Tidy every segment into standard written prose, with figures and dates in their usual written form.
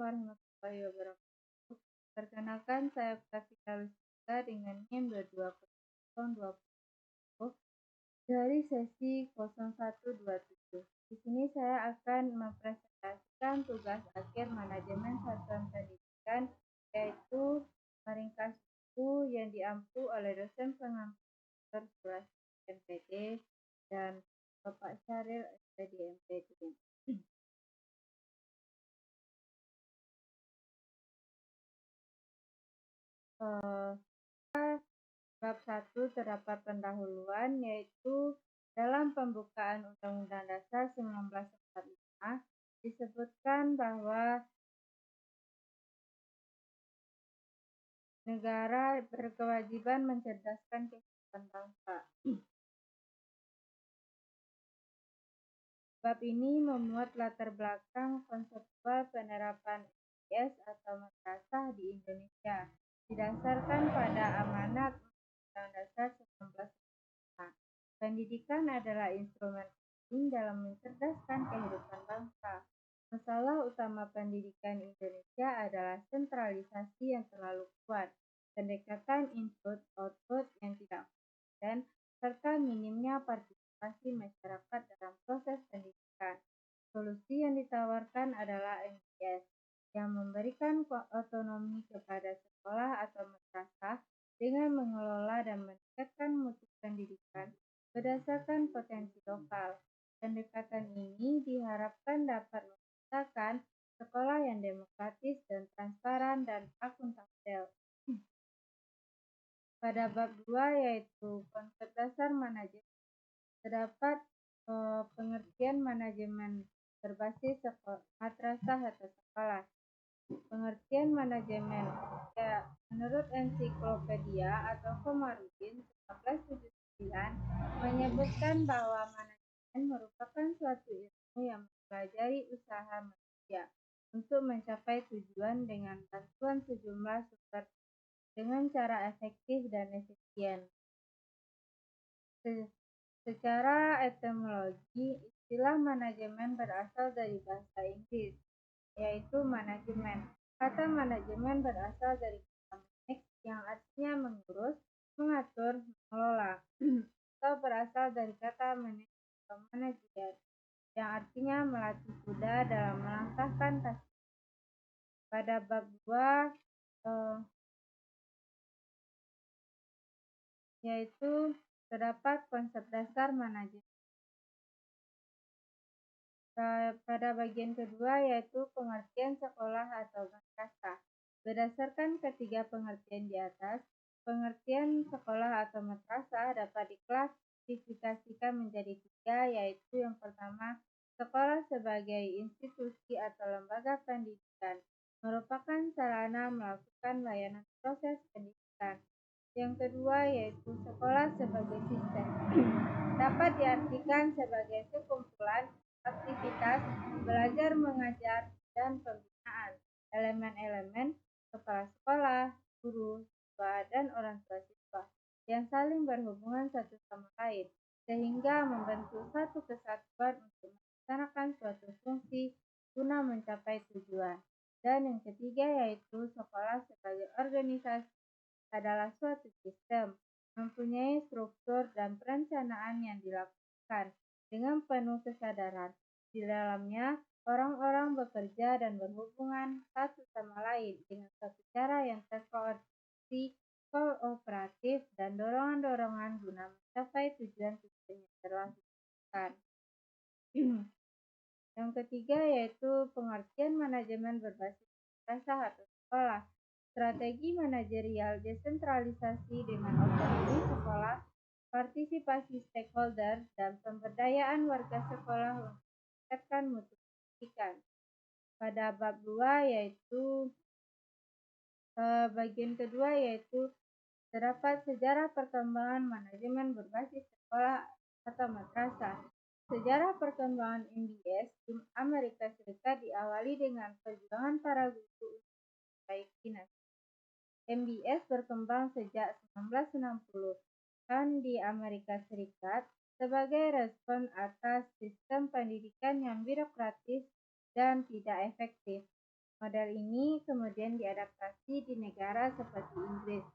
warahmatullahi wabarakatuh. Perkenalkan, saya Octavia Lustika dengan NIM 220020 dari sesi 0127. Di sini saya akan mempresentasikan tugas akhir manajemen satuan pendidikan, yaitu meringkas buku yang diampu oleh dosen pengampu Surasi MPD dan Bapak Syaril SPD MPD. Bab 1 terdapat pendahuluan, yaitu dalam pembukaan Undang-Undang Dasar 1945 disebutkan bahwa negara berkewajiban mencerdaskan kehidupan bangsa. Bab ini memuat latar belakang konseptual penerapan MBS atau madrasah di Indonesia didasarkan pada amanat Undang-Undang Dasar 1945. Pendidikan adalah instrumen penting dalam mencerdaskan kehidupan bangsa. Masalah utama pendidikan Indonesia adalah sentralisasi yang terlalu kuat, pendekatan input-output yang tidak konsisten, serta minimnya partisipasi masyarakat dalam proses pendidikan. Solusi yang ditawarkan adalah MBS, yang memberikan otonomi kepada sekolah atau madrasah dengan mengelola dan meningkatkan mutu pendidikan berdasarkan potensi lokal. Pendekatan ini diharapkan dapat menciptakan sekolah yang demokratis dan transparan dan akuntabel. Pada bab 2, yaitu konsep dasar manajemen, terdapat pengertian manajemen berbasis madrasah atau sekolah. Pengertian manajemen menurut ensiklopedia atau Komarudin 1979 menyebutkan bahwa manajemen merupakan suatu ilmu yang mempelajari usaha manusia untuk mencapai tujuan dengan bantuan sejumlah sumber dengan cara efektif dan efisien. Secara etimologi, istilah manajemen berasal dari bahasa Inggris, yaitu manajemen. Kata manajemen berasal dari kata manage yang artinya mengurus, mengatur, mengelola, atau berasal dari kata manage atau manajer yang artinya melatih kuda dalam melangkahkan kaki. Pada bab 2, yaitu terdapat konsep dasar manajemen. Pada bagian kedua, yaitu pengertian sekolah atau madrasah. Berdasarkan ketiga pengertian di atas, pengertian sekolah atau madrasah dapat diklasifikasikan menjadi 3, yaitu yang pertama, sekolah sebagai institusi atau lembaga pendidikan, merupakan sarana melakukan layanan proses pendidikan. Yang kedua, yaitu sekolah sebagai sistem, dapat diartikan sebagai sekumpulan aktivitas belajar mengajar dan pembinaan elemen-elemen kepala sekolah, guru, siswa, dan orang tua siswa yang saling berhubungan satu sama lain sehingga membentuk satu kesatuan untuk melaksanakan suatu fungsi guna mencapai tujuan. Dan yang ketiga, yaitu sekolah sebagai organisasi adalah suatu sistem mempunyai struktur dan perencanaan yang dilakukan dengan penuh kesadaran. Di dalamnya, orang-orang bekerja dan berhubungan satu sama lain dengan suatu cara yang terkoordinasi, kooperatif, dan dorongan-dorongan guna mencapai tujuan-tujuan yang telah ditentukan. Yang ketiga, yaitu pengertian manajemen berbasis madrasah atau sekolah. Strategi manajerial desentralisasi dengan otonomi sekolah, partisipasi stakeholder, dan pemberdayaan warga sekolah untuk meningkatkan mutu pendidikan. Pada bab 2, yaitu bagian kedua, yaitu terdapat sejarah perkembangan manajemen berbasis sekolah atau madrasah. Sejarah perkembangan MBS di Amerika Serikat diawali dengan perjuangan para guru untuk memperbaiki nasib. MBS berkembang sejak 1960-an di Amerika Serikat sebagai respon atas sistem pendidikan yang birokratis dan tidak efektif. Model ini kemudian diadaptasi di negara seperti Inggris,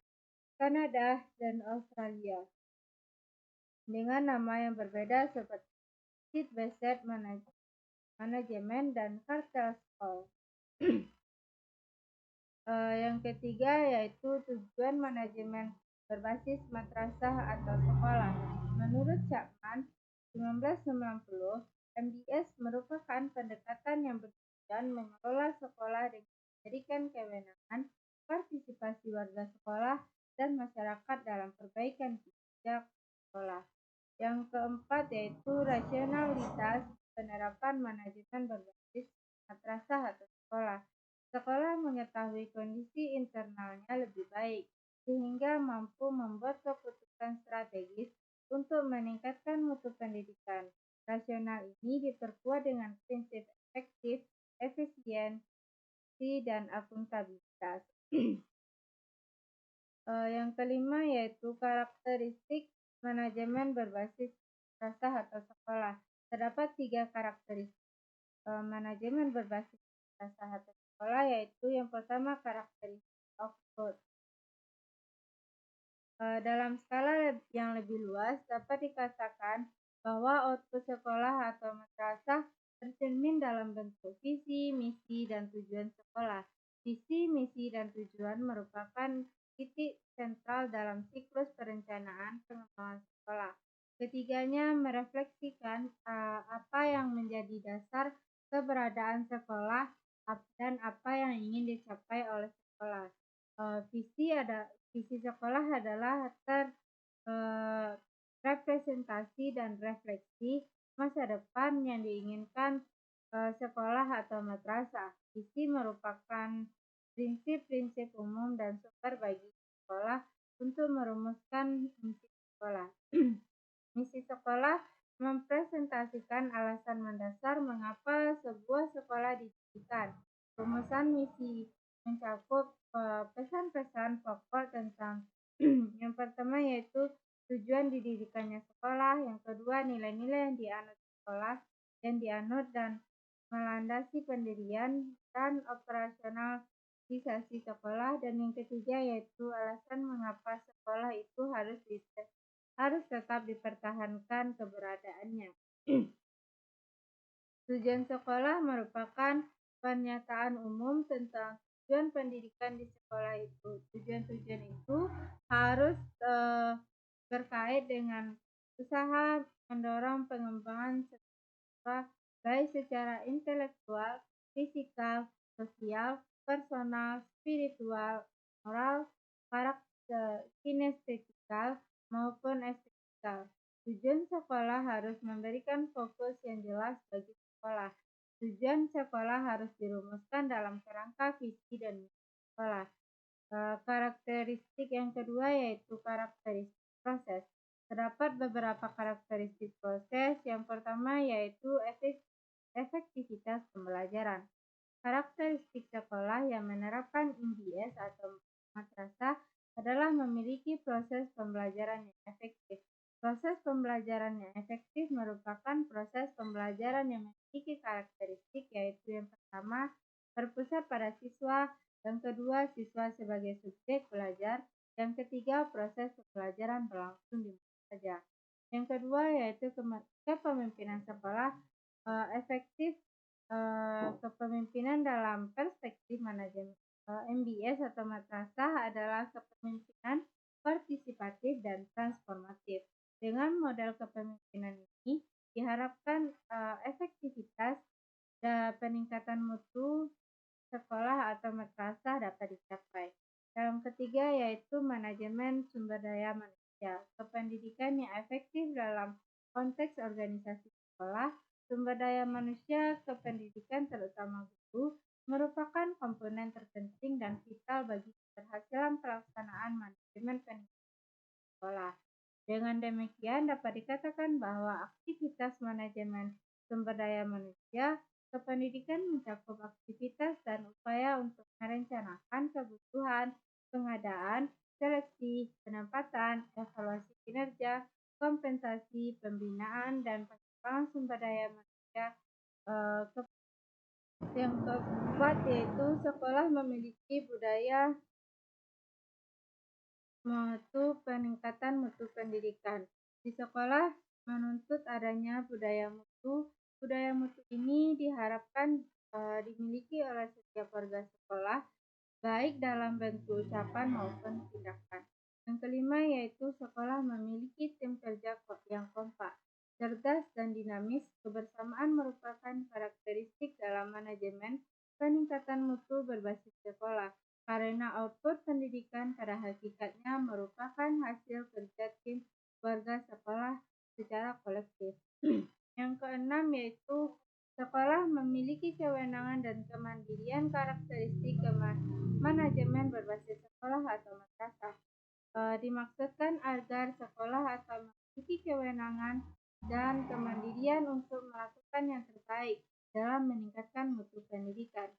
Kanada, dan Australia dengan nama yang berbeda seperti Seed-Based Management dan Cartel School. Yang ketiga yaitu tujuan manajemen berbasis madrasah atau sekolah. Menurut Chapman, 1990, MBS merupakan pendekatan yang bertujuan mengelola sekolah dengan memberikan kewenangan partisipasi warga sekolah dan masyarakat dalam perbaikan kinerja sekolah. Yang keempat yaitu rasionalitas penerapan manajemen berbasis madrasah atau sekolah. Sekolah mengetahui kondisi internalnya lebih baik, sehingga mampu membuat keputusan strategis untuk meningkatkan mutu pendidikan. Rasional ini diperkuat dengan prinsip efektif, efisiensi, dan akuntabilitas. Yang kelima yaitu karakteristik manajemen berbasis madrasah atau sekolah. Terdapat 3 karakteristik manajemen berbasis madrasah atau sekolah, yaitu yang pertama karakteristik output. Dalam skala yang lebih luas dapat dikatakan bahwa output sekolah atau madrasah tercermin dalam bentuk visi, misi, dan tujuan sekolah. Visi, misi, dan tujuan merupakan titik sentral dalam siklus perencanaan pengembangan sekolah. Ketiganya merefleksikan apa yang menjadi dasar keberadaan sekolah dan apa yang ingin dicapai oleh sekolah. Visi sekolah adalah representasi dan refleksi masa depan yang diinginkan sekolah atau madrasah. Visi merupakan prinsip-prinsip umum dan sumber bagi sekolah untuk merumuskan misi sekolah. Misi sekolah mempresentasikan alasan mendasar mengapa sebuah sekolah didirikan. Rumusan misi mencakup pesan-pesan pokok tentang yang pertama yaitu tujuan didirikannya sekolah, yang kedua nilai-nilai yang dianut dan melandasi pendirian dan operasionalisasi sekolah, dan yang ketiga yaitu alasan mengapa sekolah itu harus tetap dipertahankan keberadaannya. Tujuan sekolah merupakan pernyataan umum tentang tujuan pendidikan di sekolah itu. Tujuan-tujuan itu harus berkait dengan usaha mendorong pengembangan siswa baik secara intelektual, fisikal, sosial, personal, spiritual, moral, kinestetikal, maupun estetikal. Tujuan sekolah harus memberikan fokus yang jelas bagi sekolah. Tujuan sekolah harus dirumuskan dalam kerangka visi dan misi sekolah. Karakteristik yang kedua yaitu karakteristik proses. Terdapat beberapa karakteristik proses. Yang pertama yaitu efektivitas pembelajaran. Karakteristik sekolah yang menerapkan MBS atau madrasah adalah memiliki proses pembelajaran yang efektif. Proses pembelajaran yang efektif merupakan proses pembelajaran yang memiliki karakteristik, yaitu yang pertama berpusat pada siswa, yang kedua siswa sebagai subjek belajar, yang ketiga proses pembelajaran berlangsung di mana saja. Yang kedua yaitu kepemimpinan sekolah efektif. Kepemimpinan dalam perspektif manajemen MBS atau madrasah adalah kepemimpinan partisipatif dan transformatif. Dengan model kepemimpinan ini diharapkan efektivitas dan peningkatan mutu sekolah atau madrasah dapat dicapai. Yang ketiga yaitu manajemen sumber daya manusia. Kependidikan yang efektif dalam konteks organisasi sekolah, sumber daya manusia kependidikan terutama guru merupakan komponen terpenting dan vital bagi keberhasilan pelaksanaan manajemen pendidikan sekolah. Dengan demikian dapat dikatakan bahwa aktivitas manajemen sumber daya manusia kependidikan mencakup aktivitas dan upaya untuk merencanakan kebutuhan, pengadaan, seleksi, penempatan, evaluasi kinerja, kompensasi, pembinaan, dan pengembangan sumber daya manusia. keempat yaitu sekolah memiliki budaya peningkatan mutu pendidikan. Di sekolah menuntut adanya budaya mutu. Budaya mutu ini diharapkan dimiliki oleh setiap warga sekolah, baik dalam bentuk ucapan maupun tindakan. Yang kelima yaitu sekolah memiliki tim kerja yang kompak, cerdas dan dinamis. Kebersamaan merupakan karakteristik dalam manajemen peningkatan mutu berbasis sekolah, karena output pendidikan pada hakikatnya merupakan hasil kerja tim warga sekolah secara kolektif. Yang keenam yaitu sekolah memiliki kewenangan dan kemandirian. Karakteristik manajemen berbasis sekolah atau madrasah dimaksudkan agar sekolah atau memiliki kewenangan dan kemandirian untuk melakukan yang terbaik dalam meningkatkan mutu pendidikan.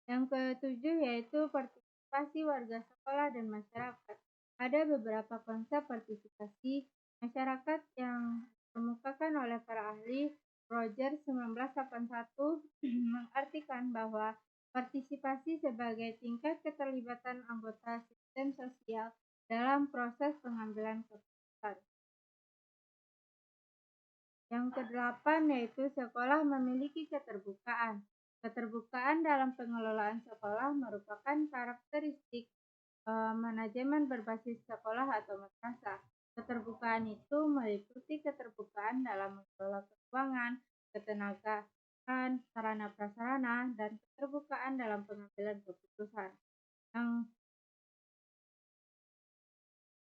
Yang ketujuh yaitu partisipasi warga sekolah dan masyarakat. Ada beberapa konsep partisipasi masyarakat yang dikemukakan oleh para ahli. Roger 1981 mengartikan bahwa partisipasi sebagai tingkat keterlibatan anggota sistem sosial dalam proses pengambilan keputusan. Yang kedelapan yaitu sekolah memiliki keterbukaan. Keterbukaan dalam pengelolaan sekolah merupakan karakteristik manajemen berbasis sekolah atau madrasah. Keterbukaan itu meliputi keterbukaan dalam mengelola keuangan, ketenagaan, sarana prasarana, dan keterbukaan dalam pengambilan keputusan.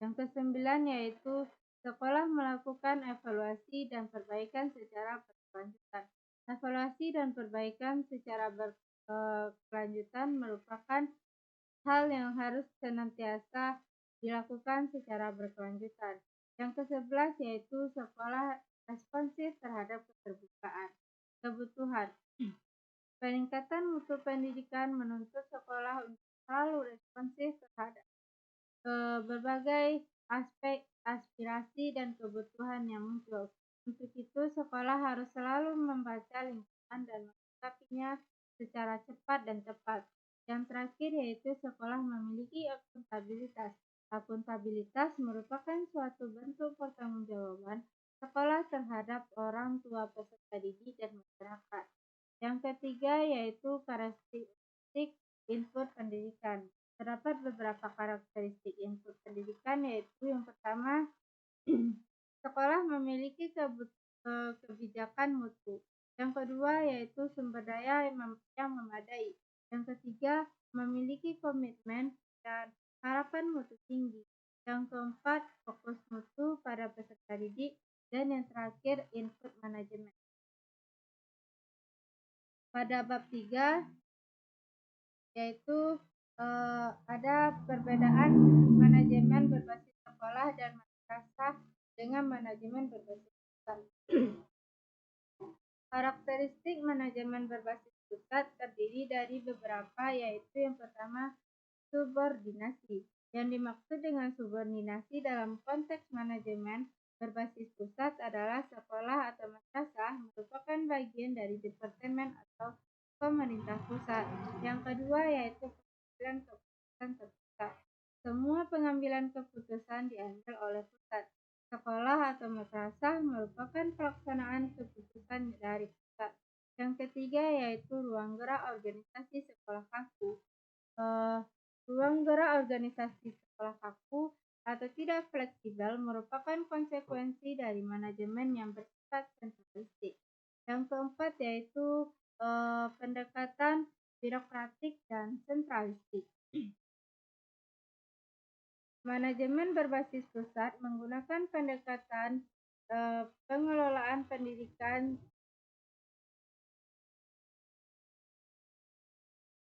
Yang kesembilan yaitu sekolah melakukan evaluasi dan perbaikan secara berkelanjutan. Evaluasi dan perbaikan secara berkelanjutan merupakan hal yang harus senantiasa dilakukan secara berkelanjutan. Yang ke-11 yaitu sekolah responsif terhadap kebutuhan. Peningkatan mutu pendidikan menuntut sekolah untuk selalu responsif terhadap berbagai aspek aspirasi dan kebutuhan yang muncul. Untuk itu, sekolah harus selalu membaca lingkungan dan menyikapinya secara cepat dan tepat. Yang terakhir yaitu sekolah memiliki akuntabilitas. Akuntabilitas merupakan suatu bentuk pertanggungjawaban sekolah terhadap orang tua, peserta didik, dan masyarakat. Yang ketiga yaitu karakteristik input pendidikan. Terdapat beberapa karakteristik input pendidikan yaitu yang pertama, sekolah memiliki kebijakan mutu. Yang kedua yaitu sumber daya yang memadai. Yang ketiga, memiliki komitmen dan harapan mutu tinggi. Yang keempat, fokus mutu pada peserta didik. Dan yang terakhir, input manajemen. Pada bab 3 yaitu ada perbedaan manajemen berbasis sekolah dan madrasah dengan manajemen berbasis pusat. Karakteristik manajemen berbasis pusat terdiri dari beberapa, yaitu yang pertama, subordinasi. Yang dimaksud dengan subordinasi dalam konteks manajemen berbasis pusat adalah sekolah atau madrasah merupakan bagian dari departemen atau pemerintah pusat. Yang kedua yaitu pengambilan keputusan terpusat. Semua pengambilan keputusan diambil oleh pusat. Sekolah atau madrasah merupakan pelaksanaan keputusan dari pusat. Yang ketiga yaitu ruang gerak organisasi sekolah kaku. Ruang gerak organisasi sekolah kaku atau tidak fleksibel merupakan konsekuensi dari manajemen yang bersifat sentralistik. Yang keempat yaitu pendekatan birokratik dan sentralistik. Manajemen berbasis pusat menggunakan pendekatan pengelolaan pendidikan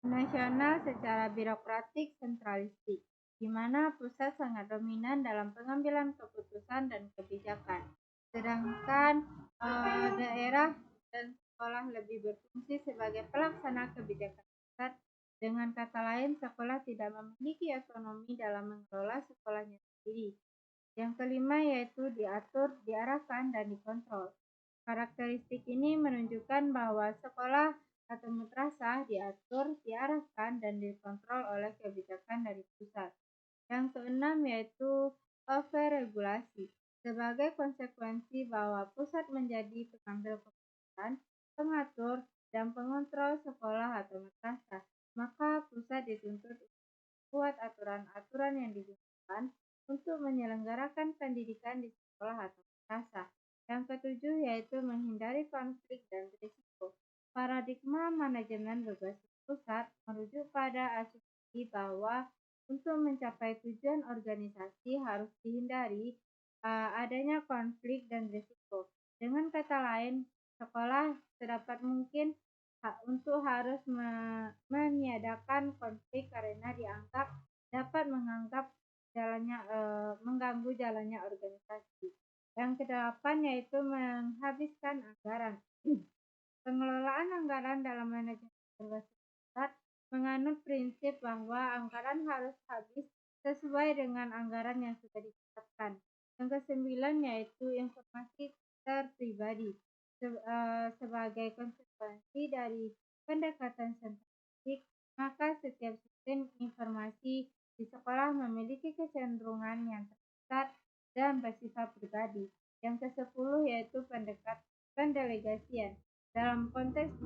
nasional secara birokratik sentralistik, di mana pusat sangat dominan dalam pengambilan keputusan dan kebijakan, sedangkan daerah dan sekolah lebih berfungsi sebagai pelaksana kebijakan pusat. Dengan kata lain, sekolah tidak memiliki otonomi dalam mengelola sekolahnya sendiri. Yang kelima yaitu diatur, diarahkan, dan dikontrol. Karakteristik ini menunjukkan bahwa sekolah atau madrasah diatur, diarahkan, dan dikontrol oleh kebijakan dari pusat. Yang keenam yaitu overregulasi. Sebagai konsekuensi bahwa pusat menjadi pengambil keputusan, pengatur, dan pengontrol sekolah atau madrasah, maka pusat dituntut buat aturan-aturan yang digunakan untuk menyelenggarakan pendidikan di sekolah atau madrasah. Yang ketujuh yaitu menghindari konflik dan risiko. Paradigma manajemen berbasis pusat merujuk pada asumsi bahwa untuk mencapai tujuan organisasi harus dihindari adanya konflik dan risiko. Dengan kata lain, sekolah sedapat mungkin untuk harus meniadakan konflik karena dianggap dapat mengganggu jalannya organisasi. Yang kedelapan yaitu menghabiskan anggaran. Pengelolaan anggaran dalam manajemen berbasis pusat menganut prinsip bahwa anggaran harus habis sesuai dengan anggaran yang sudah ditetapkan. Yang kesembilan yaitu informasi terpribadi. Sebagai konsekuensi dari pendekatan sentralistik, maka setiap sistem informasi di sekolah memiliki kecenderungan yang terpusat dan bersifat pribadi. Yang ke-10 yaitu pendelegasian. Dalam konteks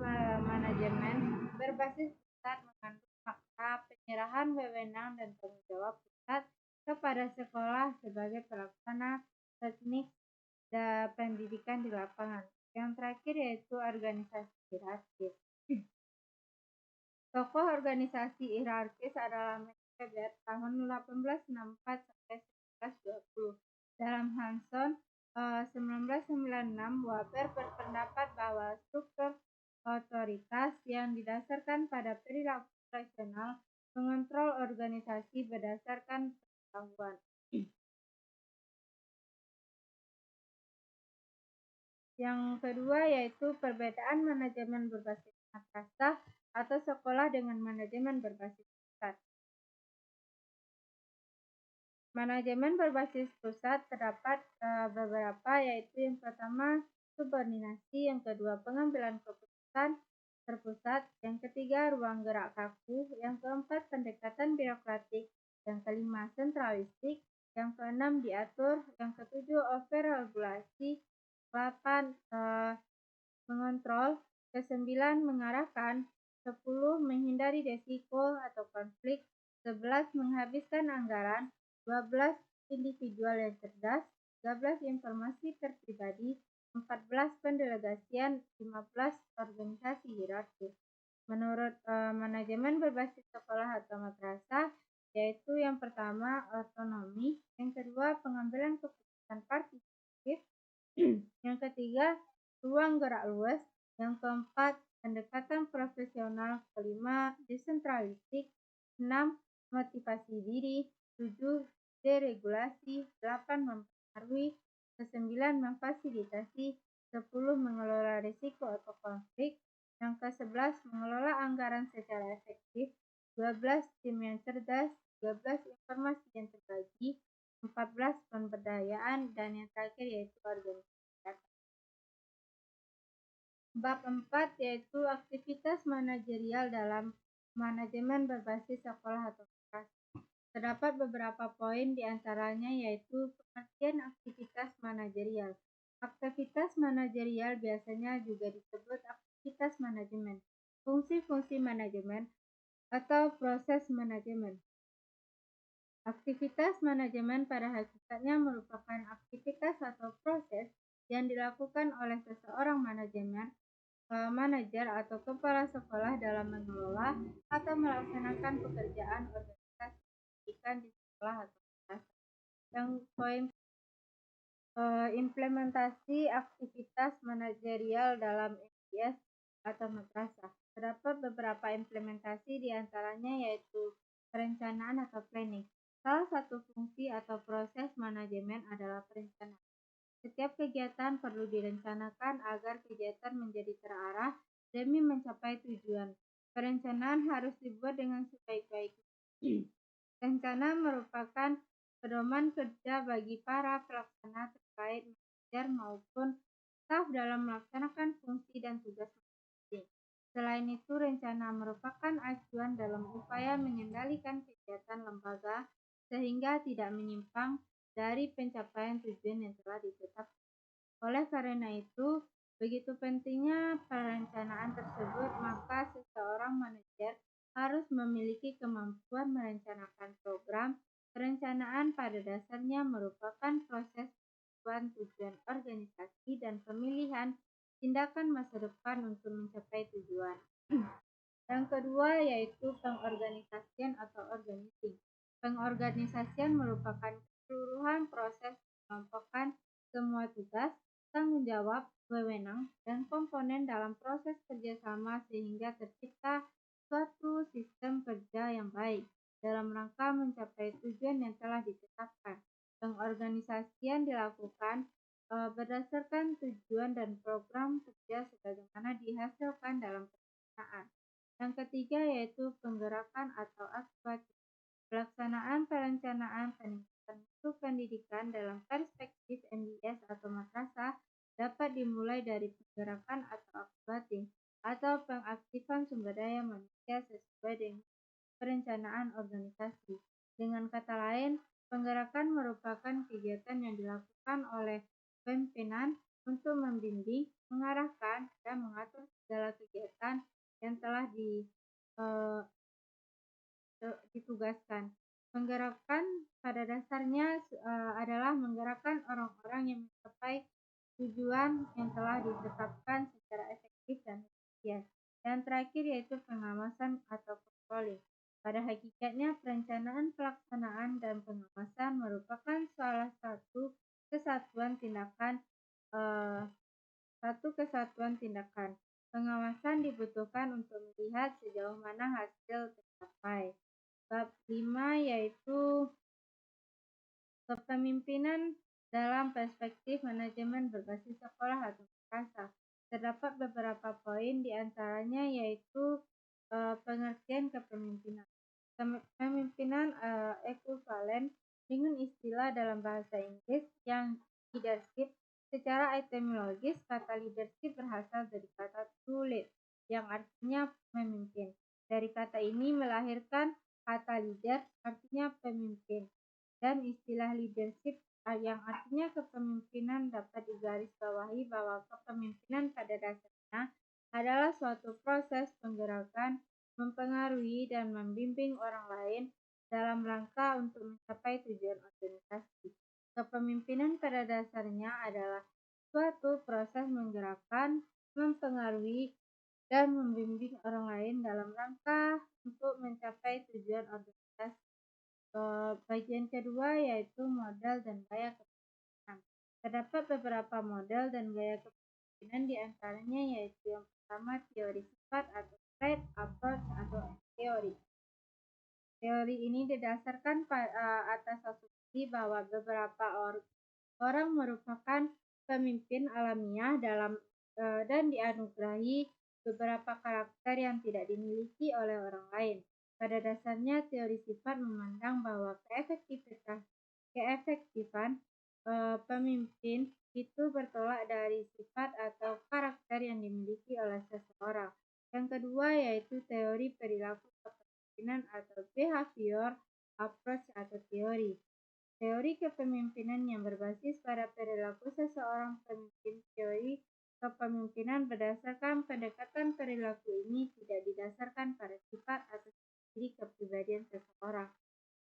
manajemen berbasis pusat mengandung makna penyerahan wewenang dan tanggung jawab pusat kepada sekolah sebagai pelaksana teknik dan pendidikan di lapangan. Yang terakhir yaitu organisasi hierarkis. Tokoh organisasi hierarkis adalah Max Weber tahun 1864 sampai 1920. Dalam Hanson 1996, Weber berpendapat bahwa struktur otoritas yang didasarkan pada perilaku rasional mengontrol organisasi berdasarkan pengetahuan. Yang kedua yaitu perbedaan manajemen berbasis madrasah atau sekolah dengan manajemen berbasis pusat. Manajemen berbasis pusat terdapat beberapa, yaitu yang pertama subordinasi, yang kedua pengambilan keputusan terpusat, yang ketiga ruang gerak kaku, yang keempat pendekatan birokratik, yang kelima sentralistik, yang keenam diatur, yang ketujuh overregulasi, 8 mengontrol, ke-9 mengarahkan, 10 menghindari resiko atau konflik, 11 menghabiskan anggaran, 12 individual yang cerdas, 13 informasi terpribadi, 14 pendelegasian, 15 organisasi hierarkis. Menurut manajemen berbasis sekolah atau madrasah, yaitu yang pertama otonomi, yang kedua pengambilan keputusan partisipatif, yang ketiga ruang gerak luas, yang keempat pendekatan profesional, kelima desentralistik, 6 motivasi diri, 7 deregulasi, 8 mempengaruhi, 9 memfasilitasi, 10 mengelola risiko atau konflik, yang ke-11 mengelola anggaran secara efektif, 12 tim yang cerdas, 13 informasi yang terbagi, 14 pemberdayaan, dan yang terakhir yaitu organisasi. Bab 4 yaitu aktivitas manajerial dalam manajemen berbasis sekolah atau madrasah. Terdapat beberapa poin diantaranya yaitu pengertian aktivitas manajerial. Aktivitas manajerial biasanya juga disebut aktivitas manajemen, fungsi-fungsi manajemen, atau proses manajemen. Aktivitas manajemen pada hakikatnya merupakan aktivitas atau proses yang dilakukan oleh seseorang manajer atau kepala sekolah dalam mengelola atau melaksanakan pekerjaan organisasi pendidikan di sekolah atau madrasah. Yang poin implementasi aktivitas manajerial dalam MTS atau madrasah. Terdapat beberapa implementasi diantaranya yaitu perencanaan atau planning. Salah satu fungsi atau proses manajemen adalah perencanaan. Setiap kegiatan perlu direncanakan agar kegiatan menjadi terarah demi mencapai tujuan. Perencanaan harus dibuat dengan sebaik-baiknya. Rencana merupakan pedoman kerja bagi para pelaksana terkait manajer maupun staf dalam melaksanakan fungsi dan tugas masing-masing. Selain itu, rencana merupakan acuan dalam upaya mengendalikan kegiatan lembaga sehingga tidak menyimpang dari pencapaian tujuan yang telah ditetapkan. Oleh karena itu, begitu pentingnya perencanaan tersebut, maka seseorang manajer harus memiliki kemampuan merencanakan program. Perencanaan pada dasarnya merupakan proses tujuan organisasi dan pemilihan tindakan masa depan untuk mencapai tujuan. Yang kedua yaitu pengorganisasian atau organizing. Pengorganisasian merupakan keseluruhan proses mengelompokkan semua tugas, tanggung jawab, wewenang, dan komponen dalam proses kerjasama sehingga tercipta suatu sistem kerja yang baik dalam rangka mencapai tujuan yang telah ditetapkan. Pengorganisasian dilakukan berdasarkan tujuan dan program kerja sebagaimana dihasilkan dalam perencanaan. Yang ketiga yaitu penggerakan atau aktivitas. Pelaksanaan perencanaan peningkatan mutu pendidikan dalam perspektif MBS atau madrasah dapat dimulai dari penggerakan atau aktivating atau pengaktifan sumber daya manusia sesuai dengan perencanaan organisasi. Dengan kata lain, penggerakan merupakan kegiatan yang dilakukan oleh pimpinan untuk membimbing, mengarahkan, dan mengatur segala kegiatan yang telah ditugaskan. Penggerakan pada dasarnya adalah menggerakkan orang-orang yang mencapai tujuan yang telah ditetapkan secara efektif dan efisien. Yang terakhir yaitu pengawasan atau controlling. Pada hakikatnya, perencanaan, pelaksanaan, dan pengawasan merupakan salah satu kesatuan tindakan. Pengawasan dibutuhkan untuk melihat sejauh mana hasil tercapai. Bab 5 yaitu kepemimpinan dalam perspektif manajemen berbasis sekolah atau madrasah. Terdapat beberapa poin diantaranya yaitu pengertian kepemimpinan. Kepemimpinan ekuivalen dengan istilah dalam bahasa Inggris yang leadership. Secara etimologis, kata leadership berasal dari kata to lead, yang artinya memimpin. Dari kata ini melahirkan kata leader, artinya pemimpin. Dan istilah leadership yang artinya kepemimpinan dapat digarisbawahi bahwa kepemimpinan pada dasarnya adalah suatu proses penggerakan, mempengaruhi dan membimbing orang lain dalam rangka untuk mencapai tujuan organisasi. Kepemimpinan pada dasarnya adalah suatu proses menggerakkan, mempengaruhi, dan membimbing orang lain dalam rangka untuk mencapai tujuan organisasi. Bagian kedua yaitu model dan gaya kepemimpinan. Terdapat beberapa model dan gaya kepemimpinan diantaranya yaitu yang pertama teori sifat atau trait approach atau teori. Teori ini didasarkan atas asumsi bahwa beberapa orang merupakan pemimpin alamiah dan dianugerahi beberapa karakter yang tidak dimiliki oleh orang lain. Pada dasarnya, teori sifat memandang bahwa keefektifan pemimpin itu bertolak dari sifat atau karakter yang dimiliki oleh seseorang. Yang kedua yaitu teori perilaku kepemimpinan atau behavior approach atau teori. Teori kepemimpinan yang berbasis pada perilaku seseorang pemimpin. Teori kepemimpinan berdasarkan pendekatan perilaku ini tidak didasarkan pada sifat atau ciri kepribadian seseorang,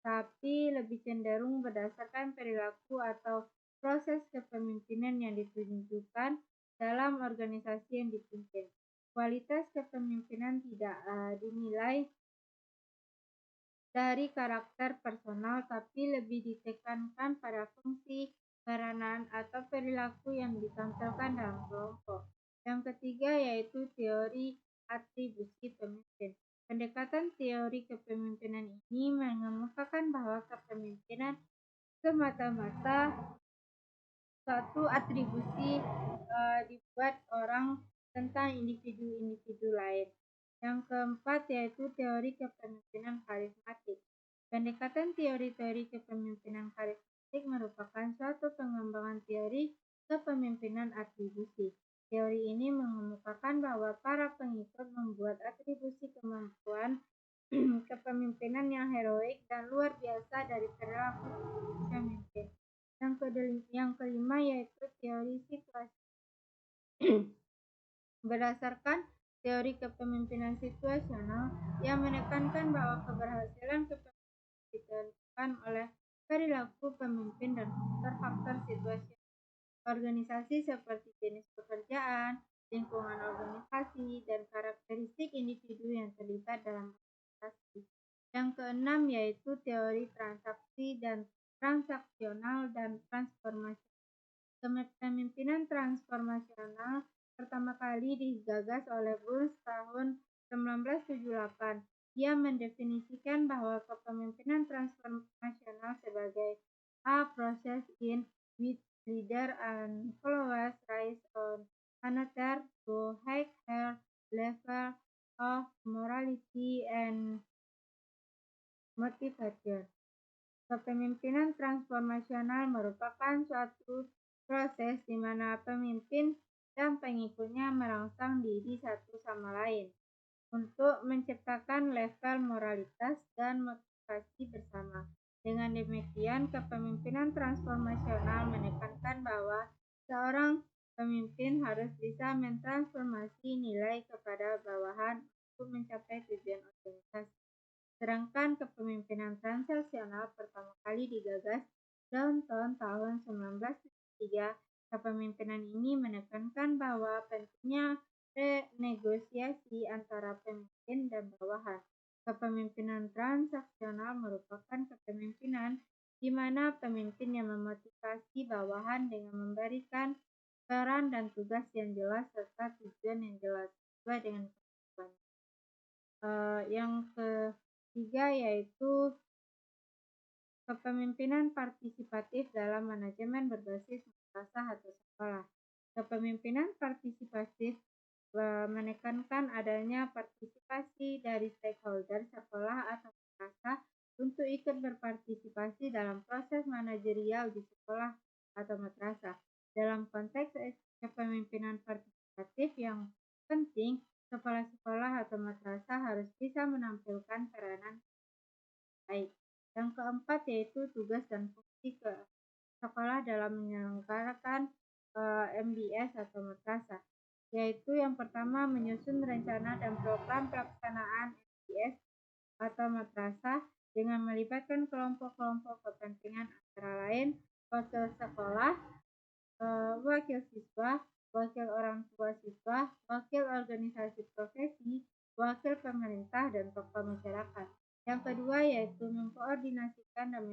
tapi lebih cenderung berdasarkan perilaku atau proses kepemimpinan yang ditunjukkan dalam organisasi yang dipimpin. Kualitas kepemimpinan tidak dinilai dari karakter personal, tapi lebih ditekankan pada fungsi, peranan, atau perilaku yang ditampilkan dalam kelompok. Yang ketiga yaitu teori atribusi pemimpin. Pendekatan teori kepemimpinan ini mengemukakan bahwa kepemimpinan semata-mata suatu atribusi dibuat orang tentang individu-individu lain. Yang keempat yaitu teori kepemimpinan karismatik. Pendekatan teori-teori kepemimpinan karismatik merupakan suatu pengembangan teori kepemimpinan atribusi. Teori ini mengemukakan bahwa para pengikut membuat kepemimpinan yang heroik dan luar biasa dari perilaku pemimpin. Yang kelima yaitu teori situasi. Berdasarkan teori kepemimpinan situasional yang menekankan bahwa keberhasilan kepemimpinan ditentukan oleh perilaku pemimpin dan faktor-faktor situasi organisasi seperti jenis pekerjaan, lingkungan organisasi, dan karakteristik individu yang terlibat dalam organisasi. Yang keenam yaitu teori transaksi dan transaksional dan transformasi. Kepemimpinan transformasional pertama kali digagas oleh Burns tahun 1978. Ia mendefinisikan bahwa kepemimpinan transformasional sebagai a process in which leader and followers rise on another to higher level of morality and motivation. Kepemimpinan transformasional merupakan suatu proses di mana pemimpin dan pengikutnya merangsang diri satu sama lain untuk menciptakan level moralitas dan motivasi bersama. Dengan demikian, kepemimpinan transformasional menekankan bahwa seorang pemimpin harus bisa mentransformasi nilai kepada bawahan untuk mencapai tujuan organisasi. Sedangkan kepemimpinan transaksional pertama kali digagas Downton tahun 1973. Kepemimpinan ini menekankan bahwa pentingnya renegosiasi antara pemimpin dan bawahan. Kepemimpinan transaksional merupakan kepemimpinan di mana pemimpin yang memotivasi bawahan dengan memberikan peran dan tugas yang jelas serta tujuan yang jelas sesuai dengan kebutuhan. Yang ketiga yaitu kepemimpinan partisipatif dalam manajemen berbasis madrasah atau sekolah. Kepemimpinan partisipatif menekankan adanya partisipasi dari stakeholder sekolah atau madrasah untuk ikut berpartisipasi dalam proses manajerial di sekolah atau madrasah. Dalam konteks kepemimpinan partisipatif yang penting, kepala sekolah atau madrasah harus bisa menampilkan peranan baik. Yang keempat yaitu tugas dan fungsi sekolah dalam menyelenggarakan MBS atau madrasah, yaitu yang pertama menyusun rencana dan program pelaksanaan MBS atau madrasah dengan melibatkan kelompok-kelompok kepentingan antara lain wakil sekolah, wakil siswa, wakil orang tua siswa, wakil organisasi profesi, wakil pemerintah, dan tokoh masyarakat. Yang kedua yaitu mengkoordinasikan dan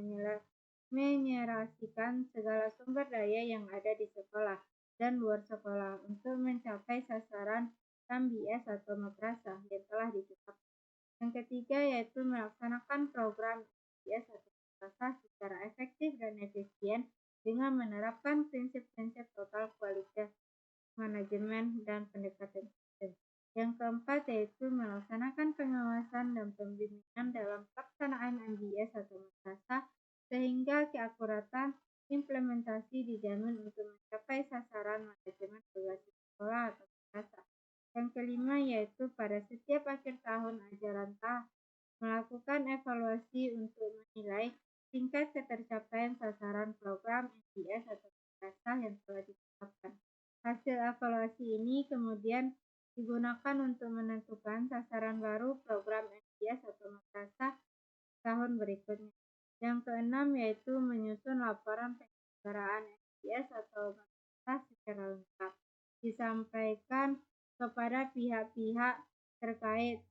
menyerasikan segala sumber daya yang ada di sekolah dan luar sekolah untuk mencapai sasaran MBS atau madrasah yang telah ditetapkan. Yang ketiga yaitu melaksanakan program MBS atau madrasah secara efektif dan efisien dengan menerapkan prinsip-prinsip total kualitas manajemen dan pendekatan sistem. Yang keempat yaitu melaksanakan pengawasan dan pembimbingan dalam pelaksanaan MBS atau madrasah sehingga keakuratan implementasi dijamin untuk mencapai sasaran manajemen berbasis sekolah atau madrasah. Yang kelima yaitu pada setiap akhir tahun ajaran melakukan evaluasi untuk menilai tingkat ketercapaian sasaran program MBS atau madrasah yang telah ditetapkan. Hasil evaluasi ini kemudian digunakan untuk menentukan sasaran baru program MBS atau madrasah tahun berikutnya. Yang keenam yaitu menyusun laporan penyelenggaraan MBS atau madrasah secara lengkap, disampaikan kepada pihak-pihak terkait,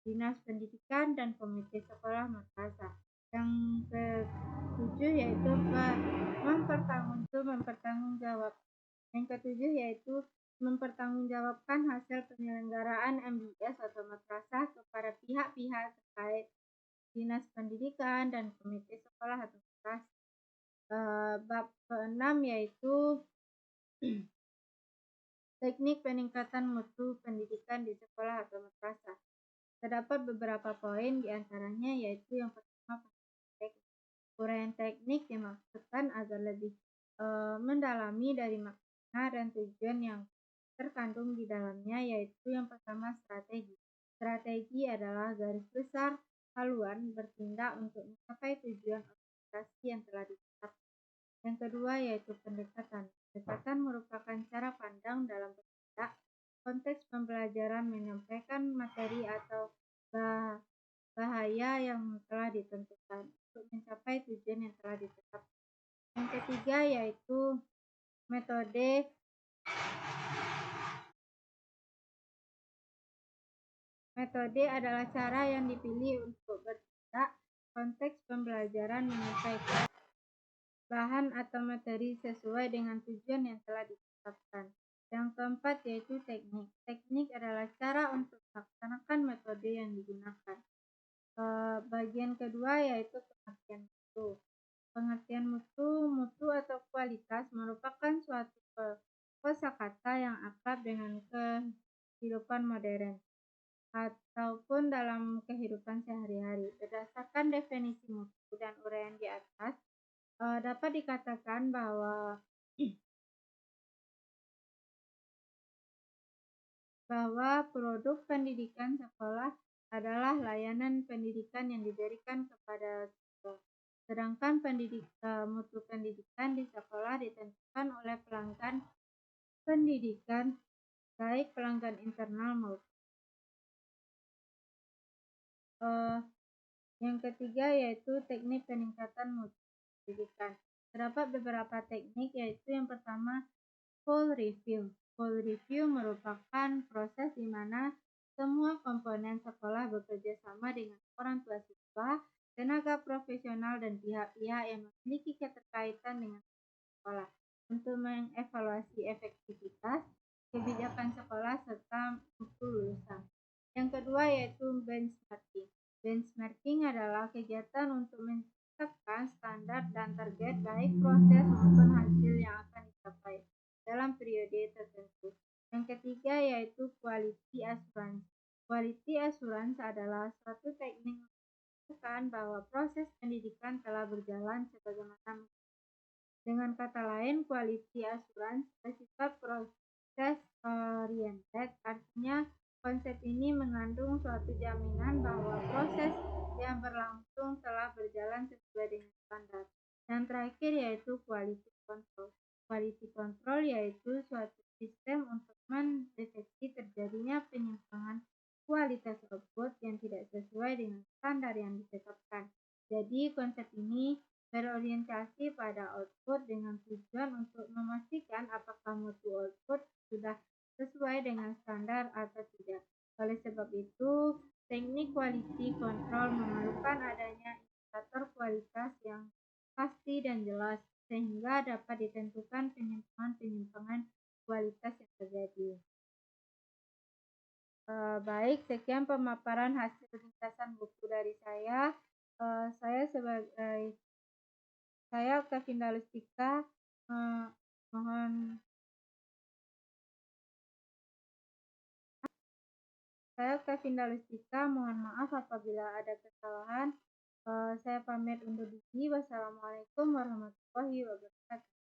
dinas pendidikan dan komite sekolah madrasah. Yang ketujuh yaitu mempertanggungjawabkan hasil penyelenggaraan MBS atau madrasah kepada pihak-pihak terkait, dinas pendidikan dan komite sekolah atau madrasah. Bab ke-6 yaitu teknik peningkatan mutu pendidikan di sekolah atau madrasah. Terdapat beberapa poin diantaranya yaitu yang pertama teknik. Uraian teknik dimaksudkan agar lebih mendalami dari makna dan tujuan yang terkandung di dalamnya, yaitu yang pertama strategi. Strategi adalah garis besar haluan bertindak untuk mencapai tujuan organisasi yang telah ditetapkan. Yang kedua yaitu pendekatan. Pendekatan merupakan cara pandang dalam bertindak. Konteks pembelajaran menyampaikan materi atau bahaya yang telah ditentukan untuk mencapai tujuan yang telah ditetapkan. Yang ketiga yaitu metode. Metode adalah cara yang dipilih untuk bertindak. Konteks pembelajaran menyampaikan bahan atau materi sesuai dengan tujuan yang telah ditetapkan. Yang keempat yaitu teknik. Teknik adalah cara untuk melaksanakan metode yang digunakan. Bagian kedua yaitu pengertian mutu. Pengertian mutu atau kualitas merupakan suatu kosakata yang akrab dengan kehidupan modern ataupun dalam kehidupan sehari-hari. Berdasarkan definisi mutu dan uraian di atas, dapat dikatakan bahwa produk pendidikan sekolah adalah layanan pendidikan yang diberikan kepada siswa. Sedangkan mutu pendidikan di sekolah ditentukan oleh pelanggan pendidikan, baik pelanggan internal maupun yang ketiga yaitu teknik peningkatan mutu pendidikan. Terdapat beberapa teknik, yaitu yang pertama full review. Full review merupakan proses di mana semua komponen sekolah bekerja sama dengan orang tua siswa, tenaga profesional dan pihak-pihak yang memiliki keterkaitan dengan sekolah untuk mengevaluasi efektivitas kebijakan sekolah serta mutu lulusan. Yang kedua yaitu benchmarking. Benchmarking adalah kegiatan untuk menetapkan standar dan target baik proses maupun hasil yang akan dicapai dalam periode tertentu. Yang ketiga yaitu quality assurance. Quality assurance adalah suatu teknik untuk memastikan bahwa proses pendidikan telah berjalan sebagaimana. Dengan kata lain, quality assurance bersifat proses oriented, artinya konsep ini mengandung suatu jaminan bahwa proses yang berlangsung telah berjalan sesuai dengan standar. Yang terakhir yaitu quality control. Quality control yaitu suatu sistem untuk mendeteksi terjadinya penyimpangan kualitas output yang tidak sesuai dengan standar yang ditetapkan. Jadi konsep ini berorientasi pada output dengan tujuan untuk memastikan apakah mutu output sudah sesuai dengan standar atau tidak. Oleh sebab itu, teknik quality control memerlukan adanya indikator kualitas yang pasti dan jelas sehingga dapat ditentukan penyimpangan kualitas yang terjadi. Baik, sekian pemaparan hasil ringkasan buku dari saya. Saya Kevinda Lustika mohon maaf apabila ada kesalahan. Saya pamit undur diri. Wassalamualaikum warahmatullahi wabarakatuh.